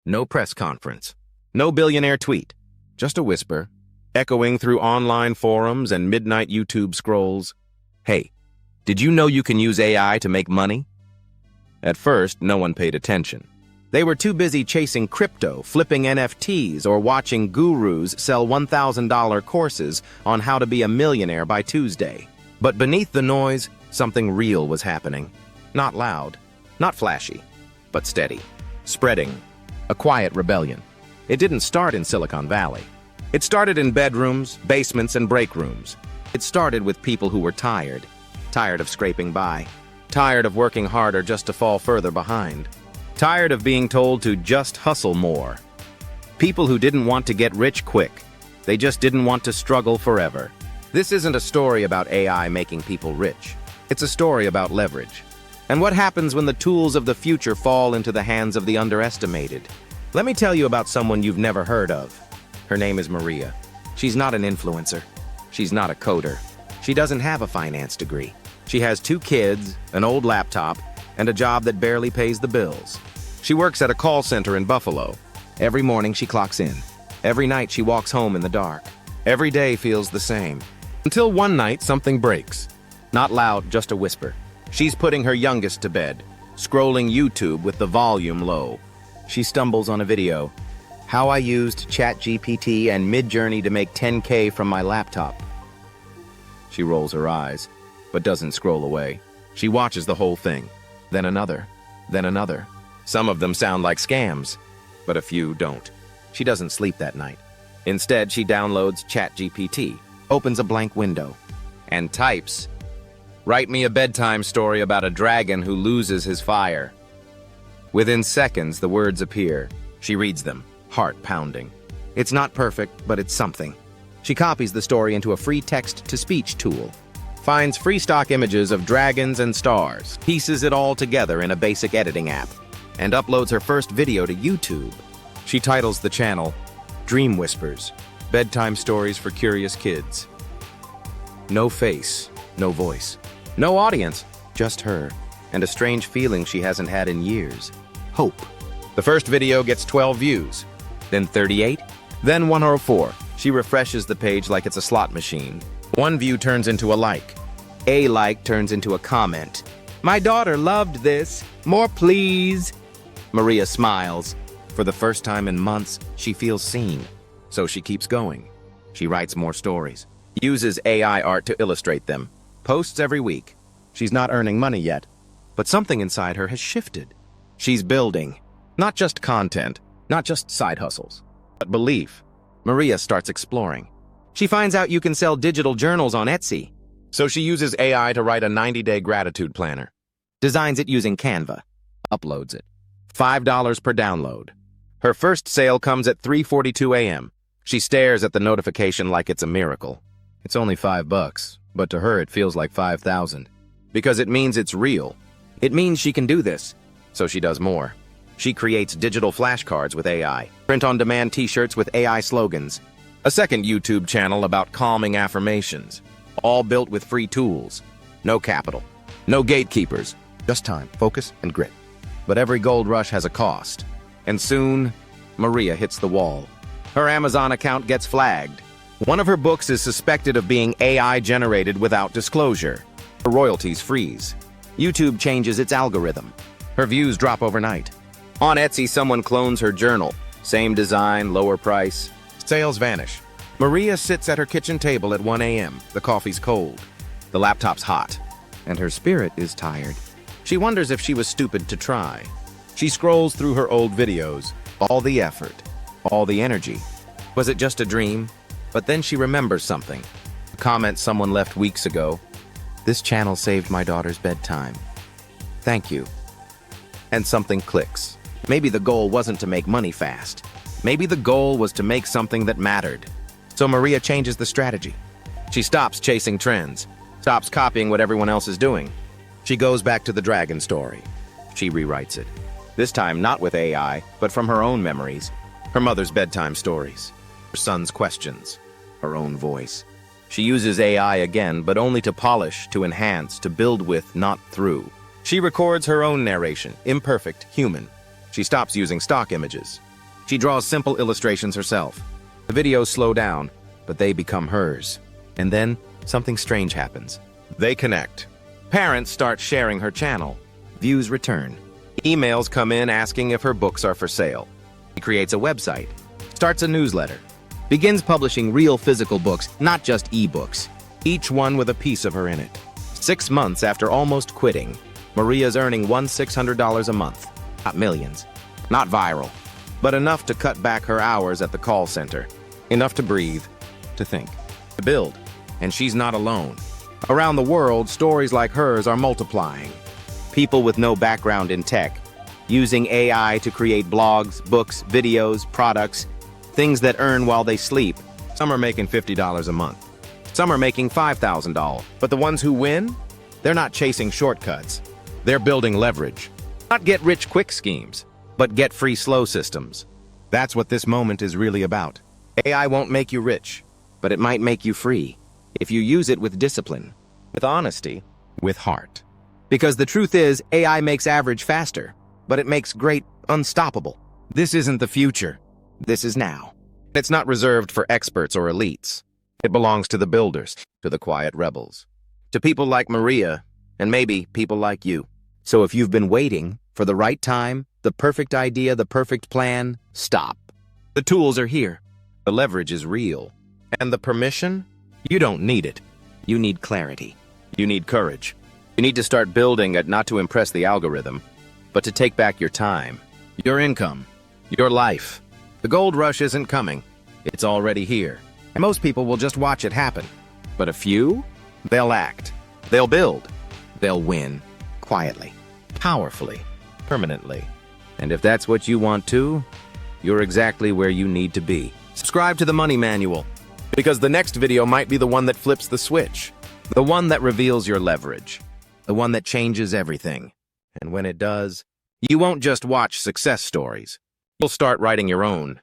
No press conference. No billionaire tweet. Just a whisper, echoing through online forums and midnight YouTube scrolls. Hey, did you know you can use AI to make money? At first, no one paid attention. They were too busy chasing crypto, flipping NFTs, or watching gurus sell $1,000 courses on how to be a millionaire by Tuesday. But beneath the noise, something real was happening. Not loud, not flashy, but steady. Spreading. A quiet rebellion. It didn't start in Silicon Valley. It started in bedrooms, basements, and break rooms. It started with people who were tired. Tired of scraping by. Tired of working harder just to fall further behind. Tired of being told to just hustle more. People who didn't want to get rich quick. They just didn't want to struggle forever. This isn't a story about AI making people rich. It's a story about leverage. And what happens when the tools of the future fall into the hands of the underestimated? Let me tell you about someone you've never heard of. Her name is Maria. She's not an influencer. She's not a coder. She doesn't have a finance degree. She has 2 kids, an old laptop, and a job that barely pays the bills. She works at a call center in Buffalo. Every morning she clocks in. Every night she walks home in the dark. Every day feels the same. Until one night something breaks. Not loud, just a whisper. She's putting her youngest to bed, scrolling YouTube with the volume low. She stumbles on a video. How I used ChatGPT and Midjourney to make 10K from my laptop. She rolls her eyes, but doesn't scroll away. She watches the whole thing. Then another. Then another. Some of them sound like scams, but a few don't. She doesn't sleep that night. Instead, she downloads ChatGPT, opens a blank window, and types, "Write me a bedtime story about a dragon who loses his fire." Within seconds, the words appear. She reads them, heart pounding. It's not perfect, but it's something. She copies the story into a free text-to-speech tool, finds free stock images of dragons and stars, pieces it all together in a basic editing app, and uploads her first video to YouTube. She titles the channel, Dream Whispers, Bedtime Stories for Curious Kids. No face, no voice, no audience, just her, and a strange feeling she hasn't had in years. Hope. The first video gets 12 views, then 38, then 104. She refreshes the page like it's a slot machine. One view turns into a like. A like turns into a comment. "My daughter loved this. More, please." Maria smiles. For the first time in months, she feels seen. So she keeps going. She writes more stories, uses AI art to illustrate them, posts every week. She's not earning money yet, but something inside her has shifted. She's building. Not just content, not just side hustles, but belief. Maria starts exploring. She finds out you can sell digital journals on Etsy. So she uses AI to write a 90-day gratitude planner. Designs it using Canva. Uploads it. $5 per download. Her first sale comes at 3:42 a.m. She stares at the notification like it's a miracle. It's only $5, but to her it feels like 5,000. Because it means it's real. It means she can do this. So she does more. She creates digital flashcards with AI, print-on-demand t-shirts with AI slogans, a second YouTube channel about calming affirmations, all built with free tools. No capital, no gatekeepers, just time, focus, and grit. But every gold rush has a cost. And soon, Maria hits the wall. Her Amazon account gets flagged. One of her books is suspected of being AI-generated without disclosure. Her royalties freeze. YouTube changes its algorithm. Her views drop overnight. On Etsy, someone clones her journal. Same design, lower price. Sales vanish. Maria sits at her kitchen table at 1 a.m. The coffee's cold. The laptop's hot. And her spirit is tired. She wonders if she was stupid to try. She scrolls through her old videos. All the effort. All the energy. Was it just a dream? But then she remembers something. A comment someone left weeks ago. "This channel saved my daughter's bedtime. Thank you." And something clicks. Maybe the goal wasn't to make money fast. Maybe the goal was to make something that mattered. So Maria changes the strategy. She stops chasing trends, stops copying what everyone else is doing. She goes back to the dragon story. She rewrites it. This time not with AI, but from her own memories. Her mother's bedtime stories. Her son's questions. Her own voice. She uses AI again, but only to polish, to enhance, to build with, not through. She records her own narration, imperfect, human. She stops using stock images. She draws simple illustrations herself. The videos slow down, but they become hers. And then, something strange happens. They connect. Parents start sharing her channel. Views return. Emails come in asking if her books are for sale. She creates a website, starts a newsletter, begins publishing real physical books, not just ebooks, each one with a piece of her in it. 6 months after almost quitting, Maria's earning $600 a month. Not millions, not viral, but enough to cut back her hours at the call center. Enough to breathe, to think, to build. And she's not alone. Around the world, stories like hers are multiplying. People with no background in tech, using AI to create blogs, books, videos, products, things that earn while they sleep. Some are making $50 a month. Some are making $5,000. But the ones who win? They're not chasing shortcuts. They're building leverage. Not get-rich-quick schemes, but get-free-slow systems. That's what this moment is really about. AI won't make you rich, but it might make you free if you use it with discipline, with honesty, with heart. Because the truth is, AI makes average faster, but it makes great unstoppable. This isn't the future. This is now. It's not reserved for experts or elites. It belongs to the builders, to the quiet rebels, to people like Maria, and maybe people like you. So if you've been waiting for the right time, the perfect idea, the perfect plan, stop. The tools are here. The leverage is real. And the permission? You don't need it. You need clarity. You need courage. You need to start building it not to impress the algorithm, but to take back your time, your income, your life. The gold rush isn't coming. It's already here. And most people will just watch it happen. But a few? They'll act. They'll build. They'll win. Quietly. Powerfully. Permanently. And if that's what you want to, you're exactly where you need to be. Subscribe to the Money Manual, because the next video might be the one that flips the switch. The one that reveals your leverage. The one that changes everything. And when it does, you won't just watch success stories. You'll start writing your own.